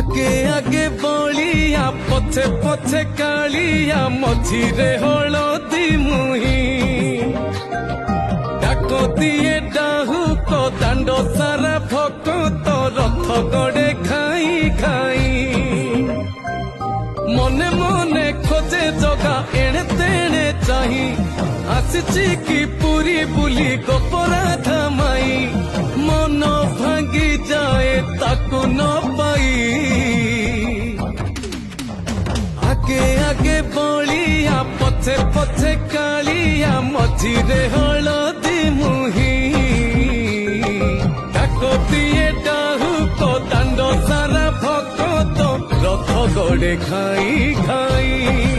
आगे आगे बलिया पछे पछे कालिया मझिरे हलदी मुही डाक दिए डाहुक दांड सारा भक्त रथ गड़े खाई खाई मने मने खोजे जगा एणे तेणे चाही आसिची की पूरी बुली गोपरा धमाई मन भांगी जाए ताकू न पाई आगे आगे बलिया पछे पछे कालिया मझिरे हलदी मुही डाक दिए डाहुक दांड सारा भक्त रथ गड़े खाई खाई।